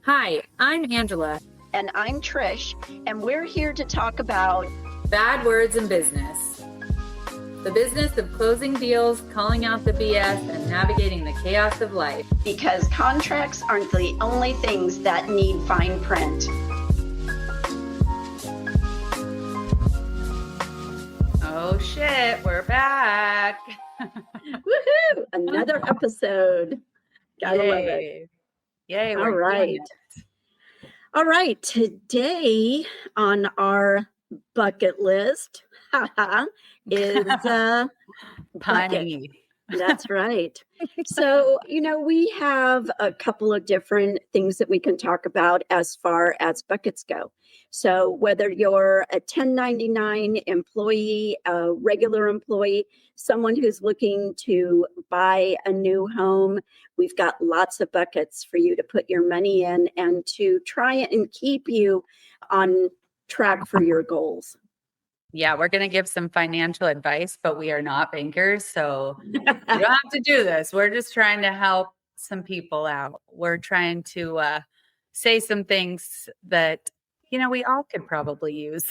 Hi, I'm Angela. And I'm Trish, and we're here to talk about bad words in business. The business of closing deals, calling out the BS, and navigating the chaos of life. Because contracts aren't the only things that need fine print. Oh shit, we're back. Woohoo! Another episode. Gotta love it. Yay, All right. All right. Today on our bucket list is bucket. That's right. So, we have a couple of different things that we can talk about as far as buckets go. So whether you're a 1099 employee, a regular employee, someone who's looking to buy a new home, we've got lots of buckets for you to put your money in and to try and keep you on track for your goals. Yeah, we're going to give some financial advice, but we are not bankers, so you don't have to do this. We're just trying to help some people out. We're trying to say some things that, we all could probably use.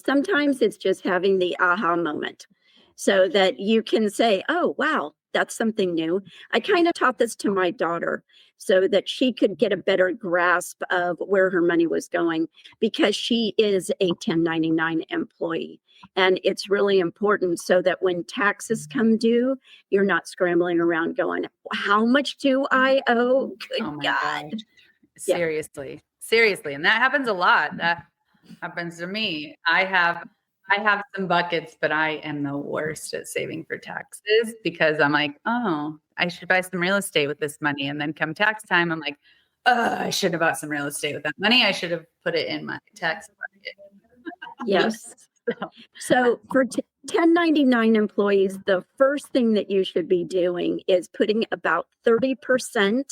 Sometimes it's just having the aha moment so that you can say, oh, wow, that's something new. I kind of taught this to my daughter so that she could get a better grasp of where her money was going because she is a 1099 employee. And it's really important so that when taxes come due, you're not scrambling around going, how much do I owe? Good God. God. Seriously. And that happens a lot. That happens to me. I have some buckets, but I am the worst at saving for taxes because I'm like, oh, I should buy some real estate with this money. And then come tax time, I'm like, I should have bought some real estate with that money. I should have put it in my tax bucket. Yes. So for 1099 employees, the first thing that you should be doing is putting about 30%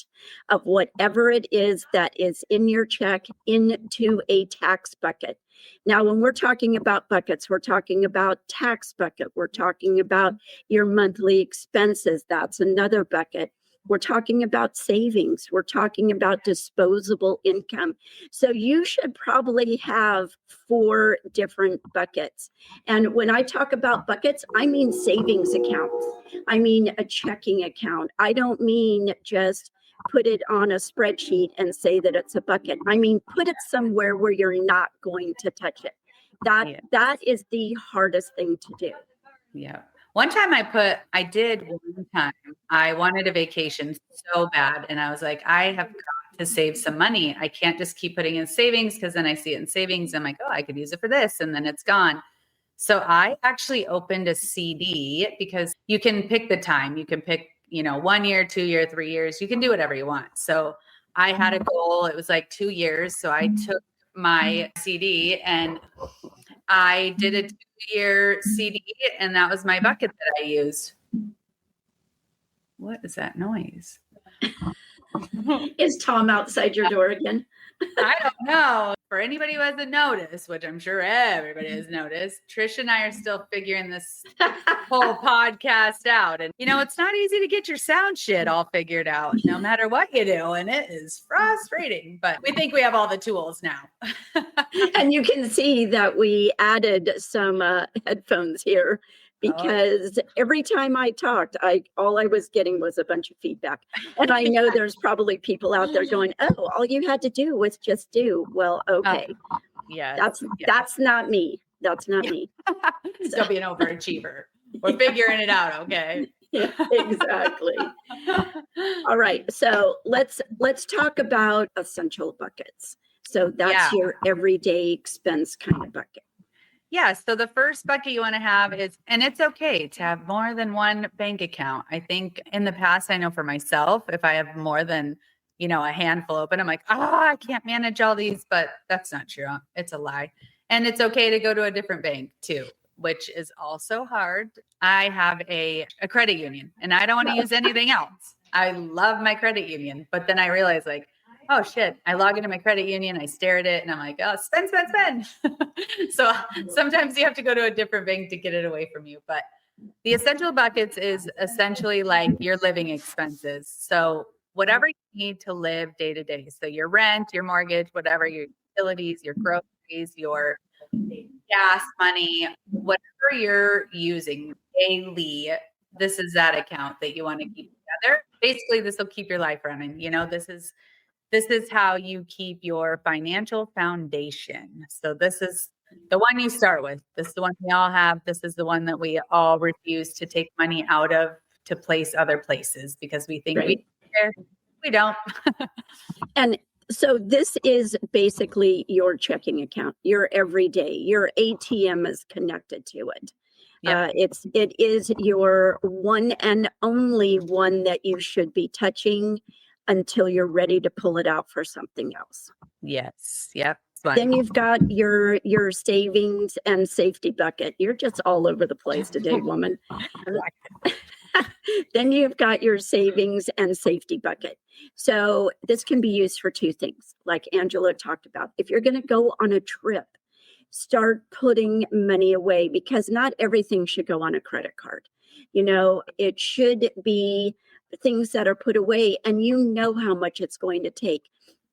of whatever it is that is in your check into a tax bucket. Now, when we're talking about buckets, we're talking about tax bucket. We're talking about your monthly expenses. That's another bucket. We're talking about savings. We're talking about disposable income. So you should probably have 4 different buckets. And when I talk about buckets, I mean savings accounts. I mean a checking account. I don't mean just put it on a spreadsheet and say that it's a bucket. I mean, put it somewhere where you're not going to touch it. That is the hardest thing to do. Yeah. One time I wanted a vacation so bad. And I was like, I have got to save some money. I can't just keep putting in savings because then I see it in savings. I'm like, oh, I could use it for this. And then it's gone. So I actually opened a CD because you can pick the time. You can pick, 1 year, 2 year, 3 years. You can do whatever you want. So I had a goal. It was like 2 years. So I took my CD and I did a 2-year CD, and that was my bucket that I used. What is that noise? Is Tom outside your door again? I don't know. For anybody who hasn't noticed, which I'm sure everybody has noticed, Trish and I are still figuring this whole podcast out. And, it's not easy to get your sound shit all figured out, no matter what you do. And it is frustrating, but we think we have all the tools now. And you can see that we added some headphones here because every time I talked, all I was getting was a bunch of feedback. And I know there's probably people out there going, oh, all you had to do was just do. Well, okay. That's not me. That's not me. Don't be an overachiever. We're figuring it out, okay? Yeah, exactly. All right. So let's talk about essential buckets. So that's your everyday expense kind of bucket. Yeah. So the first bucket you want to have is, and it's okay to have more than one bank account. I think in the past, I know for myself, if I have more than, a handful open, I'm like, I can't manage all these, but that's not true. It's a lie. And it's okay to go to a different bank too, which is also hard. I have a credit union and I don't want to use anything else. I love my credit union, but then I realize oh shit, I log into my credit union, I stare at it and I'm like, oh, spend. So sometimes you have to go to a different bank to get it away from you. But the essential buckets is essentially like your living expenses. So whatever you need to live day to day. So your rent, your mortgage, whatever, your utilities, your groceries, your gas money, whatever you're using daily, this is that account that you want to keep together. Basically, this will keep your life running. This is how you keep your financial foundation. So this is the one you start with. This is the one we all have. This is the one that we all refuse to take money out of to place other places because we think we don't. And so this is basically your checking account, your everyday, your ATM is connected to it. Yep. It is your one and only one that you should be touching until you're ready to pull it out for something else. Yes. Yep. Then you've got your savings and safety bucket. You're just all over the place today, woman. Then you've got your savings and safety bucket. So this can be used for two things, like Angela talked about. If you're going to go on a trip, start putting money away because not everything should go on a credit card. It should be things that are put away and you know how much it's going to take.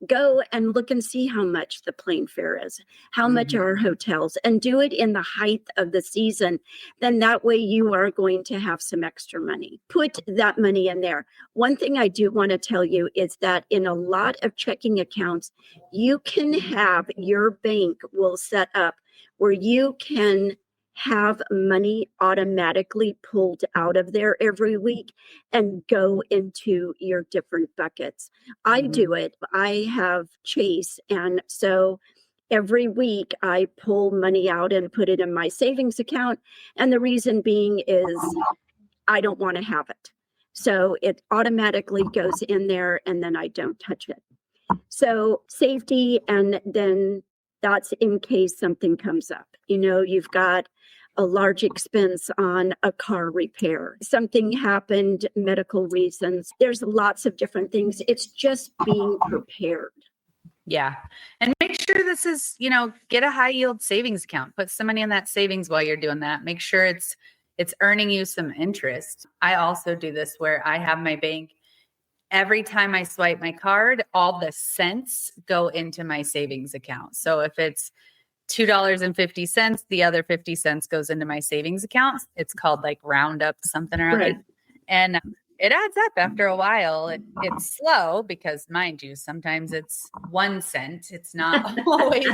Go and look and see how much the plane fare is, how much are hotels, and do it in the height of the season. Then that way you are going to have some extra money. Put that money in there. One thing I do want to tell you is that in a lot of checking accounts, you can have your bank will set up where you can have money automatically pulled out of there every week and go into your different buckets. I do it. I have Chase. And so every week I pull money out and put it in my savings account. And the reason being is I don't want to have it. So it automatically goes in there and then I don't touch it. So safety, and then that's in case something comes up. You've got a large expense on a car repair. Something happened, medical reasons. There's lots of different things. It's just being prepared. Yeah. And make sure this is, get a high yield savings account. Put some money in that savings while you're doing that. Make sure it's earning you some interest. I also do this where I have my bank. Every time I swipe my card, all the cents go into my savings account. So if it's $2.50, the other 50 cents goes into my savings account. It's called like roundup something or other. Right. And it adds up after a while. It's slow because, mind you, sometimes it's 1 cent. It's not always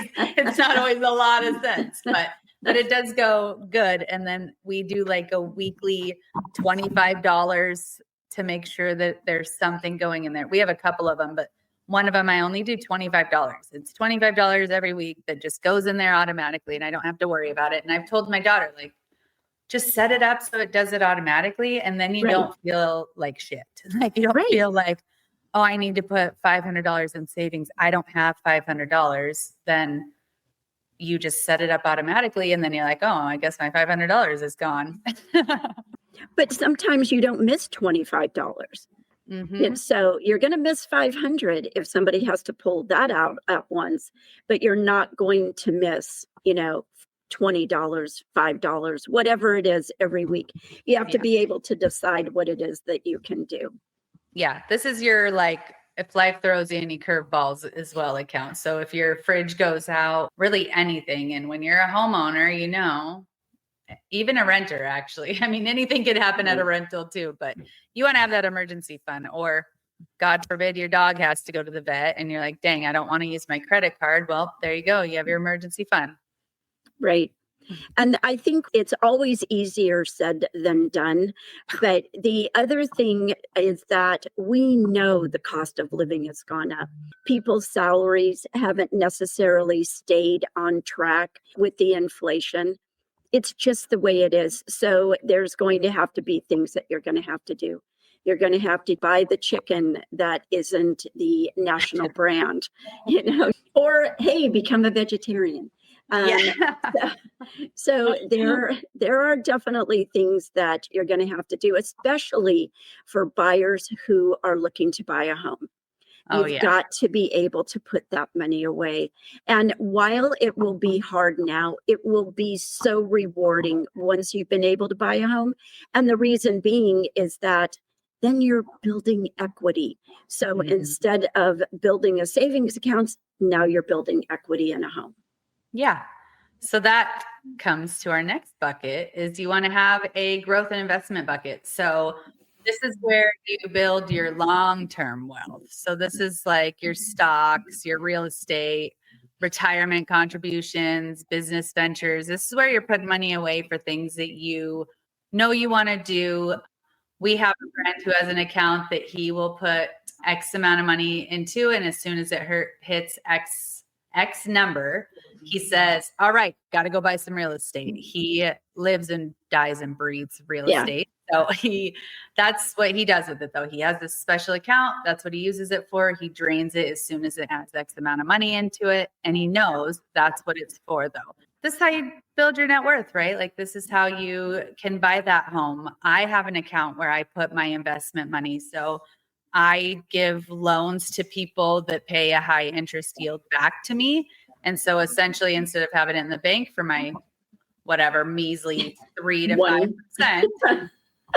a lot of cents, but it does go good. And then we do like a weekly $25 to make sure that there's something going in there. We have a couple of them, but one of them I only do $25. It's $25 every week that just goes in there automatically and I don't have to worry about it. And I've told my daughter, like, just set it up so it does it automatically. And then you don't feel like shit. Like you don't feel like, oh, I need to put $500 in savings. I don't have $500. Then you just set it up automatically. And then you're like, oh, I guess my $500 is gone. But sometimes you don't miss $25. So you're going to miss $500 if somebody has to pull that out at once, but you're not going to miss, $20, $5, whatever it is every week. You have to be able to decide what it is that you can do. Yeah. This is your, like, if life throws you any curveballs as well account. So if your fridge goes out, really anything. And when you're a homeowner, even a renter, actually. I mean, anything could happen at a rental too, but you want to have that emergency fund. Or God forbid your dog has to go to the vet and you're like, dang, I don't want to use my credit card. Well, there you go. You have your emergency fund. Right. And I think it's always easier said than done. But the other thing is that we know the cost of living has gone up. People's salaries haven't necessarily stayed on track with the inflation. It's just the way it is. So there's going to have to be things that you're going to have to do. You're going to have to buy the chicken that isn't the national brand, or hey, become a vegetarian. So there are definitely things that you're going to have to do, especially for buyers who are looking to buy a home. You've got to be able to put that money away. And while it will be hard now, it will be so rewarding once you've been able to buy a home. And the reason being is that then you're building equity. So Mhm. instead of building a savings account, now you're building equity in a home. Yeah. So that comes to our next bucket is you want to have a growth and investment bucket. So this is where you build your long-term wealth. So this is like your stocks, your real estate, retirement contributions, business ventures. This is where you're putting money away for things that you know you want to do. We have a friend who has an account that he will put X amount of money into, and as soon as it hits X number, he says, all right, got to go buy some real estate. He lives and dies and breathes real estate. So that's what he does with it though. He has this special account. That's what he uses it for. He drains it as soon as it has X amount of money into it. And he knows that's what it's for though. This is how you build your net worth, right? Like this is how you can buy that home. I have an account where I put my investment money. So I give loans to people that pay a high interest yield back to me. And so essentially, instead of having it in the bank for my whatever measly 3 to 5%,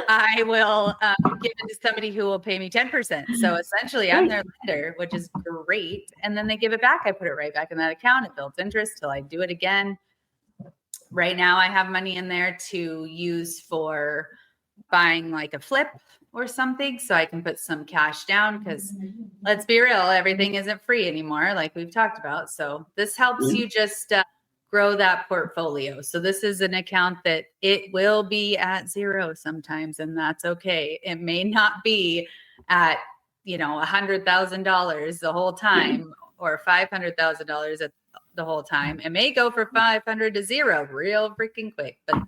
I will give it to somebody who will pay me 10%. So essentially, I'm their lender, which is great. And then they give it back. I put it right back in that account. It builds interest till I do it again. Right now, I have money in there to use for buying like a flip or something so I can put some cash down because let's be real, everything isn't free anymore like we've talked about. So this helps you just grow that portfolio. So this is an account that it will be at zero sometimes, and that's okay. It may not be at, $100,000 the whole time or $500,000 at the whole time. It may go for 500 to zero real freaking quick, but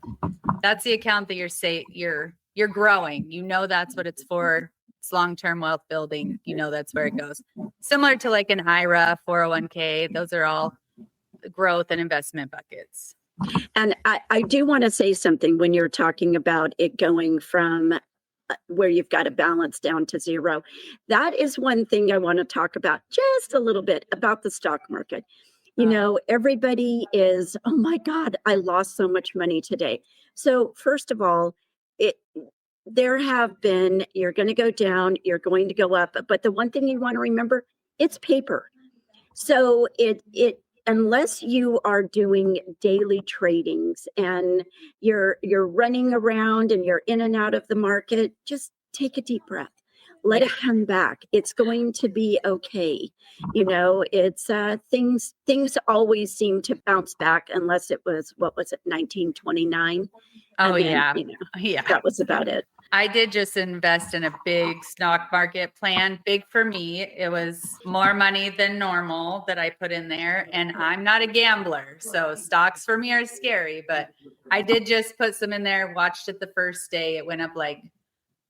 that's the account that you're growing. That's what it's for. It's long-term wealth building. That's where it goes. Similar to like an IRA, 401k. Those are all growth and investment buckets. And I do want to say something when you're talking about it going from where you've got a balance down to zero. That is one thing I want to talk about just a little bit about the stock market. Everybody is, oh my God, I lost so much money today. So first of all, you're going to go down, you're going to go up. But the one thing you want to remember, it's paper. So unless you are doing daily tradings and you're running around and you're in and out of the market, just take a deep breath. Let it come back. It's going to be okay. It's things always seem to bounce back unless it was, 1929? Oh, and then, yeah. That was about it. I did just invest in a big stock market plan. Big for me. It was more money than normal that I put in there. And I'm not a gambler. So stocks for me are scary. But I did just put some in there, watched it the first day. It went up like,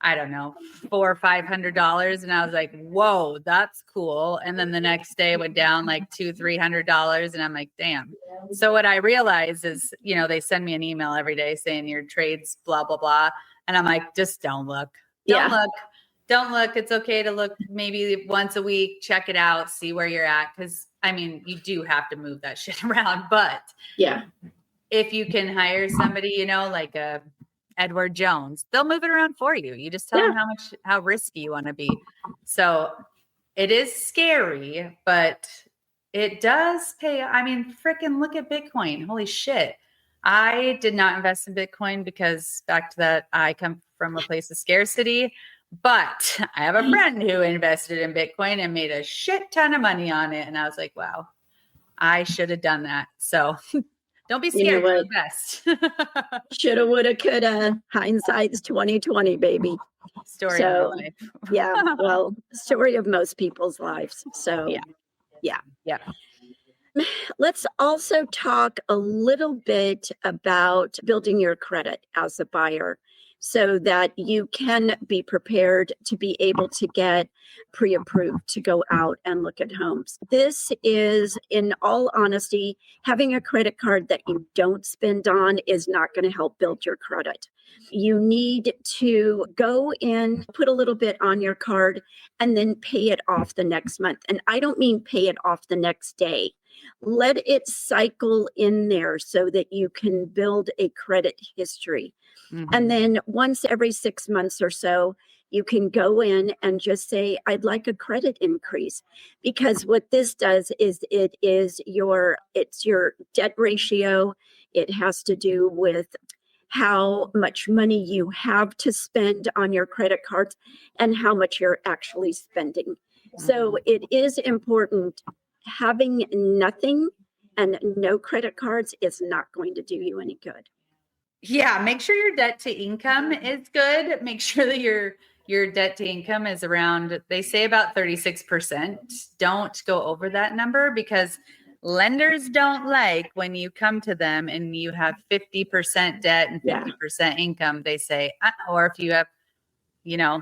I don't know, $400 or $500. And I was like, whoa, that's cool. And then the next day it went down like $200-$300. And I'm like, damn. So what I realized is, they send me an email every day saying your trades, blah, blah, blah. And I'm like, just don't look. Don't look. It's okay to look maybe once a week, check it out, see where you're at. Because, you do have to move that shit around. But if you can hire somebody, like a Edward Jones, they'll move it around for you. You just tell them how risky you want to be. So it is scary, but it does pay. Freaking look at Bitcoin. Holy shit. I did not invest in Bitcoin because back to that, I come from a place of scarcity, but I have a friend who invested in Bitcoin and made a shit ton of money on it. And I was like, wow, I should have done that. So don't be scared to invest. Shoulda, woulda, coulda. Hindsight's 2020, baby. Story of my life. Yeah. Well, story of most people's lives. So yeah. Let's also talk a little bit about building your credit as a buyer so that you can be prepared to be able to get pre-approved to go out and look at homes. This is, in all honesty, having a credit card that you don't spend on is not going to help build your credit. You need to go in, put a little bit on your card, and then pay it off the next month. And I don't mean pay it off the next day. Let it cycle in there so that you can build a credit history. And then once every 6 months or so, you can go in and just say, I'd like a credit increase. Because what this does is it's your debt ratio. It has to do with how much money you have to spend on your credit cards and how much you're actually spending. So it is important. Having nothing and no credit cards is not going to do you any good. Yeah, make sure your debt to income is good. Make sure that your debt to income is around, they say about 36%. Don't go over that number because lenders don't like when you come to them and you have 50% debt and 50% income. They say, or if you have,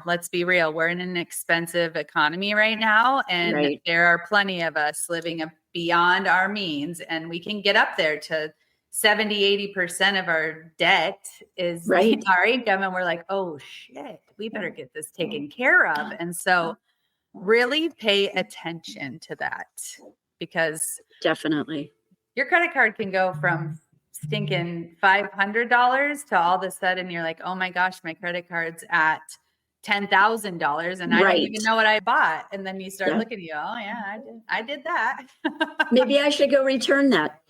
let's be real, we're in an expensive economy right now, and there are plenty of us living beyond our means, and we can get up there to 70-80% of our debt is our income, and we're like, oh shit, we better get this taken care of. And so really pay attention to that, because definitely your credit card can go from stinking $500 to all of a sudden you're like, oh my gosh, my credit card's at $10,000 and I don't even know what I bought. And then you start looking at you, oh yeah, I did that. Maybe I should go return that.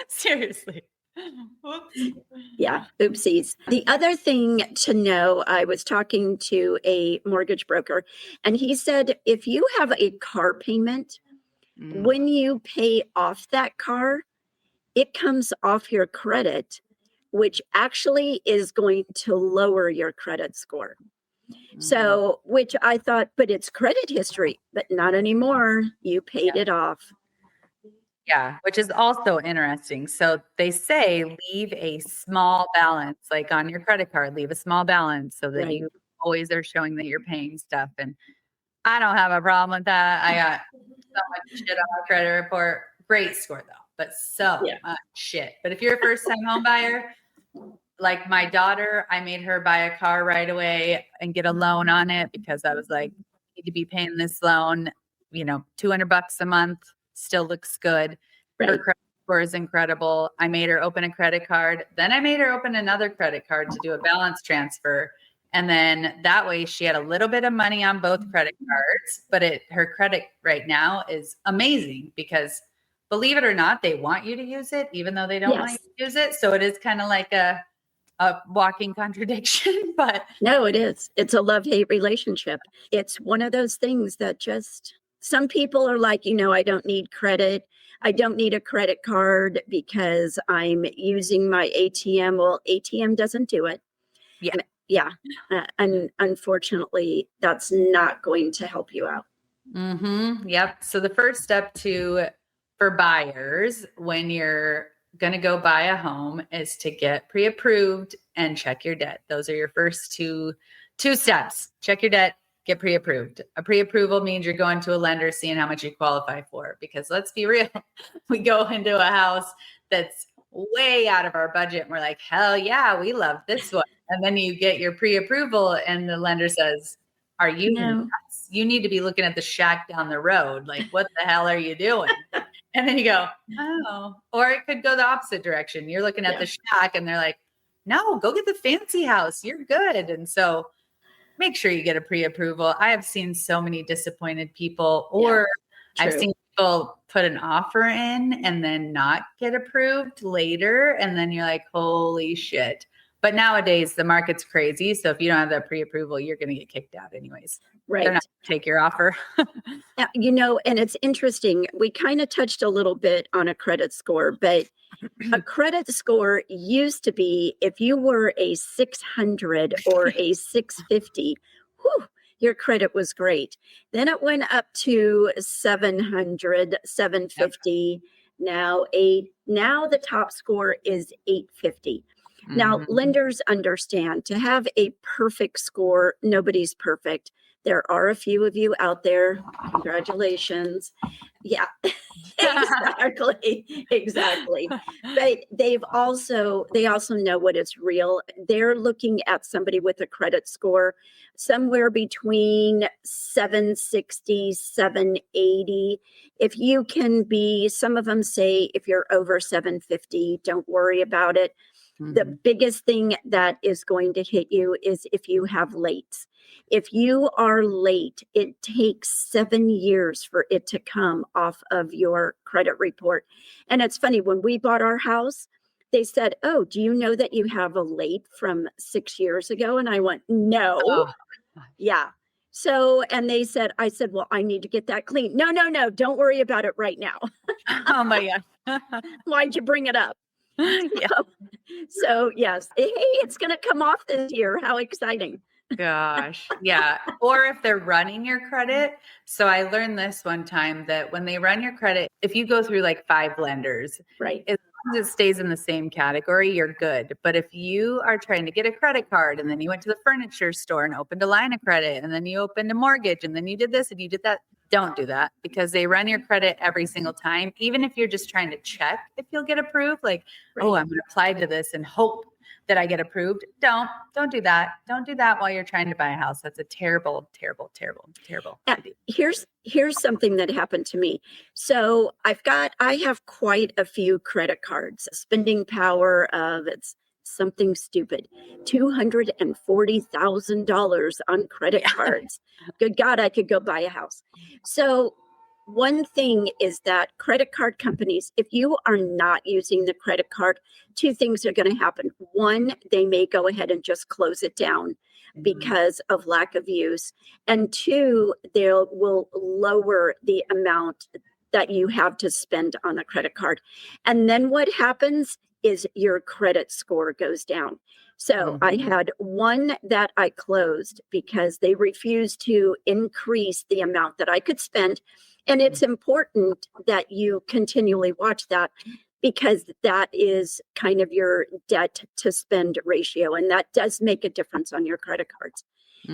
Seriously. Oops. Yeah, oopsies. The other thing to know, I was talking to a mortgage broker, and he said if you have a car payment, when you pay off that car, it comes off your credit, which actually is going to lower your credit score. So, which I thought, but it's credit history, but not anymore. You paid it off. Yeah, which is also interesting. So they say leave a small balance, like on your credit card, leave a small balance so that you always are showing that you're paying stuff. And I don't have a problem with that. I got so much shit on my credit report. Great score though, but so much shit. But if you're a first time home buyer, like my daughter, I made her buy a car right away and get a loan on it because I was like, you need to be paying this loan, $200 a month. Still looks good. Her credit score is incredible. I made her open a credit card. Then I made her open another credit card to do a balance transfer. And then that way she had a little bit of money on both credit cards, but her credit right now is amazing because believe it or not, they want you to use it, even though they don't want you to use it. So it is kind of like a walking contradiction, but no, it is. It's a love-hate relationship. It's one of those things that just, some people are like, I don't need credit. I don't need a credit card because I'm using my ATM. Well, ATM doesn't do it. Yeah. And unfortunately, that's not going to help you out. Yep. So the first step for buyers when you're going to go buy a home is to get pre-approved and check your debt. Those are your first two steps. Check your debt, get pre-approved. A pre-approval means you're going to a lender, seeing how much you qualify for. Because let's be real, we go into a house that's way out of our budget and we're like, hell yeah, we love this one. And then you get your pre-approval and the lender says, are you nuts? You need to be looking at the shack down the road. Like, what the hell are you doing? And then you go, oh, or it could go the opposite direction. You're looking at the shack and they're like, no, go get the fancy house. You're good. And so make sure you get a pre-approval. I have seen so many disappointed people, or I've seen people put an offer in and then not get approved later. And then you're like, holy shit. But nowadays the market's crazy. So if you don't have that pre-approval, you're going to get kicked out anyways. Right. They're not going to take your offer. And it's interesting. We kind of touched a little bit on a credit score, but a credit score used to be if you were a 600 or a 650, your credit was great. Then it went up to 700, 750. Now the top score is 850. Now, lenders understand to have a perfect score, nobody's perfect. There are a few of you out there. Congratulations. Yeah, exactly. But they also know what is real. They're looking at somebody with a credit score somewhere between 760, 780. If you can be, some of them say if you're over 750, don't worry about it. The biggest thing that is going to hit you is if you have late. If you are late, it takes 7 years for it to come off of your credit report. And it's funny, when we bought our house, they said, "Oh, do you know that you have a late from 6 years ago?" And I went, "No." Oh, Yeah. So, and they said, I said, "Well, I need to get that clean." "No, no, no, don't worry about it right now." oh my God. "Why'd you bring it up?" Yeah. So yes, hey, it's going to come off this year. How exciting. Gosh. Yeah. Or if they're running your credit. So I learned this one time that when they run your credit, if you go through like 5 lenders, Right. as long as it stays in the same category, you're good. But if you are trying to get a credit card and then you went to the furniture store and opened a line of credit and then you opened a mortgage and then you did this and you did that, don't do that, because they run your credit every single time. Even if you're just trying to check if you'll get approved, like, oh, I'm going to apply to this and hope that I get approved. Don't do that. Don't do that while you're trying to buy a house. That's a terrible, terrible, terrible, terrible idea. Here's something that happened to me. So I have quite a few credit cards. Spending power of, it's something stupid, $240,000 on credit cards. Good God, I could go buy a house. So one thing is that credit card companies, if you are not using the credit card, 2 things are going to happen. One, they may go ahead and just close it down because of lack of use. And 2, they will lower the amount that you have to spend on a credit card. And then what happens is your credit score goes down. So I had one that I closed because they refused to increase the amount that I could spend. And it's important that you continually watch that, because that is kind of your debt to spend ratio. And that does make a difference on your credit cards.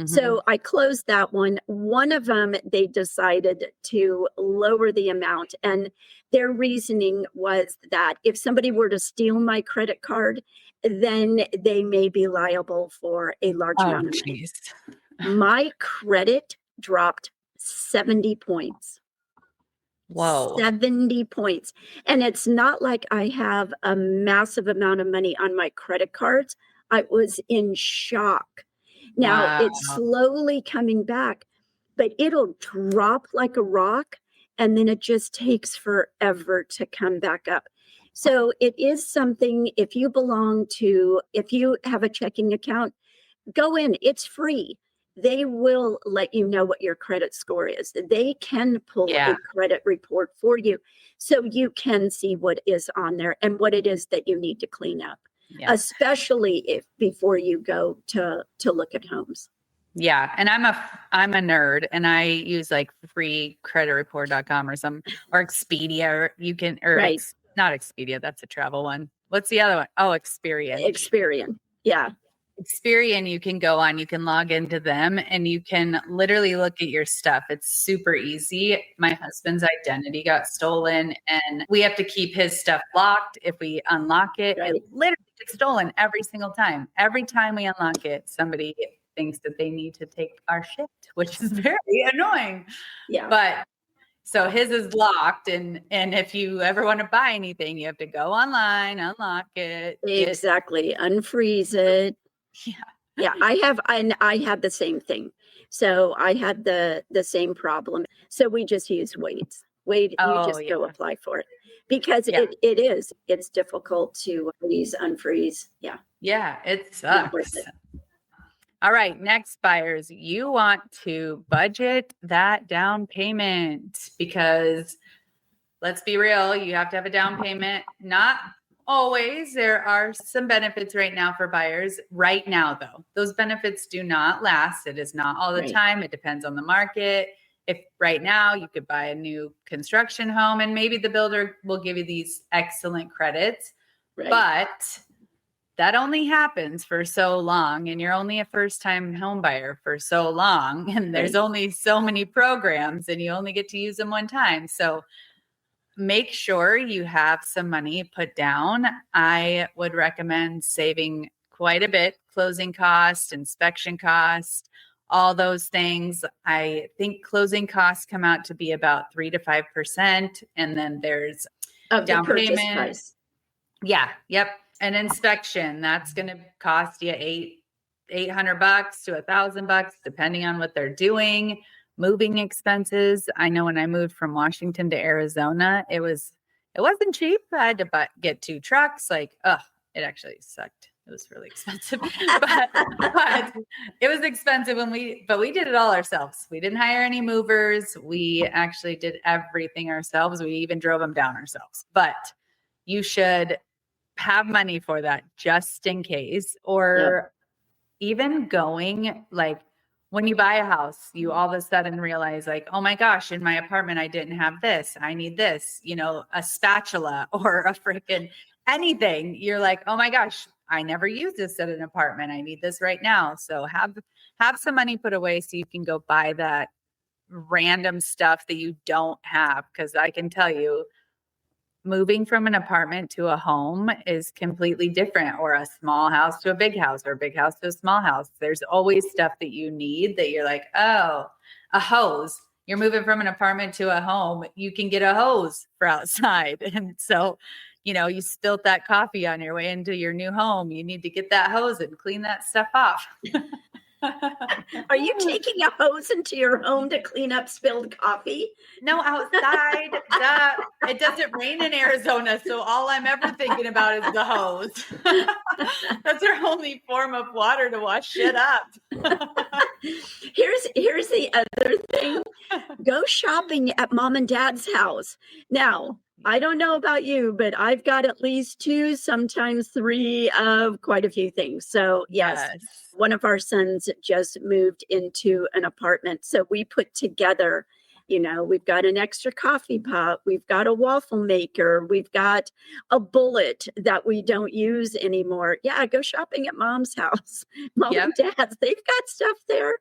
So I closed that one. One of them, they decided to lower the amount. And their reasoning was that if somebody were to steal my credit card, then they may be liable for a large amount of money. My credit dropped 70 points. Whoa. 70 points. And it's not like I have a massive amount of money on my credit cards. I was in shock. Now it's slowly coming back, but it'll drop like a rock and then it just takes forever to come back up. So it is something, if you have a checking account, go in, it's free. They will let you know what your credit score is. They can pull a credit report for you so you can see what is on there and what it is that you need to clean up, especially if before you go to look at homes. Yeah. And I'm a nerd and I use like freecreditreport.com or Expedia, or you can, not Expedia. That's a travel one. What's the other one? Oh, Experian. Yeah. Experian, you can go on, you can log into them and you can literally look at your stuff. It's super easy. My husband's identity got stolen and we have to keep his stuff locked. If we unlock it, it literally gets stolen every single time. Every time we unlock it, somebody thinks that they need to take our shit, which is very annoying. Yeah. But so his is locked, and if you ever want to buy anything, you have to go online, unlock it. Exactly. Unfreeze it. Yeah. Yeah, I had the same thing. So I had the same problem. So we just use Wade. You just go apply for it, because it's difficult to unfreeze. Yeah. Yeah, it sucks. All right, next, buyers, you want to budget that down payment, because let's be real, you have to have a down payment. Not always. There are some benefits right now for buyers. Right now, though, those benefits do not last. It is not all the time. It depends on the market. If right now you could buy a new construction home and maybe the builder will give you these excellent credits, but that only happens for so long, and you're only a first-time home buyer for so long, and there's only so many programs and you only get to use them one time. So make sure you have some money put down. I would recommend saving quite a bit, closing costs, inspection costs, all those things. I think closing costs come out to be about 3 to 5%. And then there's of down the purchase payment. price. Yeah. Yep. An inspection, that's going to cost you $800 to $1,000, depending on what they're doing. Moving expenses. I know when I moved from Washington to Arizona, it wasn't cheap. I had to get 2 trucks. It actually sucked. It was really expensive, but it was expensive but we did it all ourselves. We didn't hire any movers. We actually did everything ourselves. We even drove them down ourselves, but you should have money for that just in case, or even going when you buy a house, you all of a sudden realize oh my gosh, in my apartment, I didn't have this. I need this, a spatula or a freaking anything. You're like, oh my gosh, I never used this at an apartment. I need this right now. So have some money put away so you can go buy that random stuff that you don't have. Cause I can tell you, moving from an apartment to a home is completely different, or a small house to a big house, or a big house to a small house. There's always stuff that you need that you're like, oh, a hose. You're moving from an apartment to a home. You can get a hose for outside. And so, you spilt that coffee on your way into your new home. You need to get that hose and clean that stuff off. Are you taking a hose into your home to clean up spilled coffee? No, outside. It doesn't rain in Arizona, so all I'm ever thinking about is the hose. That's our only form of water to wash shit up. Here's the other thing. Go shopping at mom and dad's house. Now, I don't know about you, but I've got at least 2, sometimes 3 of quite a few things. So yes. One of our sons just moved into an apartment. So we put together, we've got an extra coffee pot. We've got a waffle maker. We've got a bullet that we don't use anymore. Yeah, go shopping at mom's house. Mom and dad's, they've got stuff there.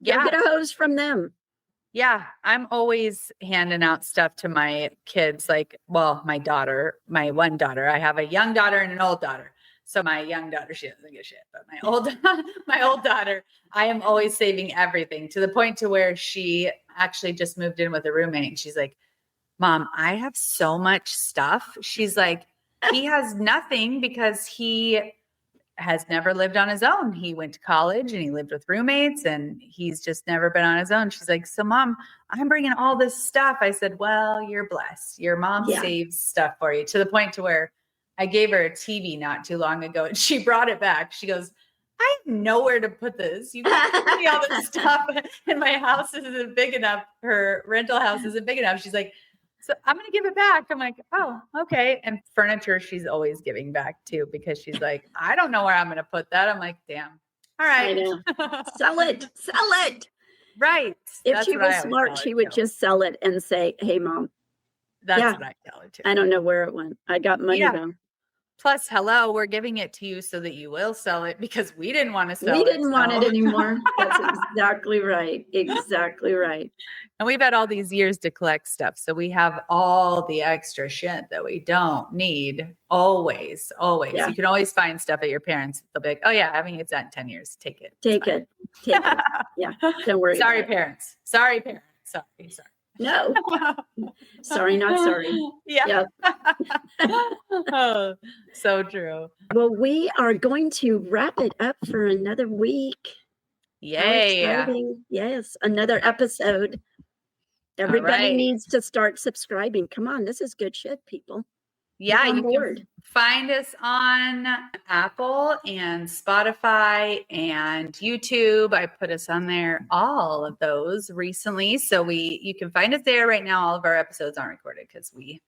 Go get a hose from them. Yeah, I'm always handing out stuff to my kids. My daughter, my one daughter, I have a young daughter and an old daughter. So my young daughter, she doesn't give a shit, but my old daughter, I am always saving everything, to the point to where she actually just moved in with a roommate. And she's like, Mom, I have so much stuff. She's like, he has nothing because he has never lived on his own. He went to college and he lived with roommates and he's just never been on his own. She's like, so Mom, I'm bringing all this stuff. I said, well, you're blessed. Your mom saves stuff for you, to the point to where I gave her a TV not too long ago and she brought it back. She goes, I have nowhere to put this. You can't give me all this stuff and my house isn't big enough. Her rental house isn't big enough. She's like, so I'm going to give it back. I'm like, oh, okay. And furniture, she's always giving back too, because she's like, I don't know where I'm going to put that. I'm like, damn. All right. I know. Sell it. Right. If she was smart, she would just sell it and say, hey, Mom. That's what I tell her too. I don't know where it went. I got money though. Plus, hello, we're giving it to you so that you will sell it, because we didn't want to sell it. We didn't want it anymore. That's exactly right. Exactly right. And we've had all these years to collect stuff. So we have all the extra shit that we don't need. Always. Yeah. You can always find stuff at your parents'. They'll be like, oh yeah, I haven't used that in 10 years. Take it. Take it. Yeah. Don't worry. Sorry, parents. Sorry. No. Sorry, not sorry. Yeah. Oh, so true. Well, we are going to wrap it up for another week. Yay. Yes, another episode. Everybody needs to start subscribing. Come on, this is good shit, people. Yeah, you can find us on Apple and Spotify and YouTube. I put us on there, all of those recently. So you can find us there right now. All of our episodes aren't recorded because we're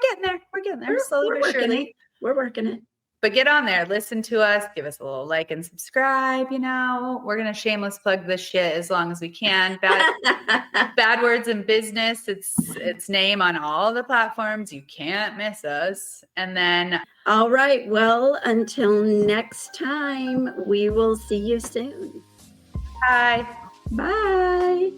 getting there. We're getting there slowly but surely. We're working it. But get on there, listen to us, give us a little like and subscribe. We're going to shameless plug this shit as long as we can. Bad Words in Business. It's name on all the platforms. You can't miss us. And then. All right. Well, until next time, we will see you soon. Bye. Bye.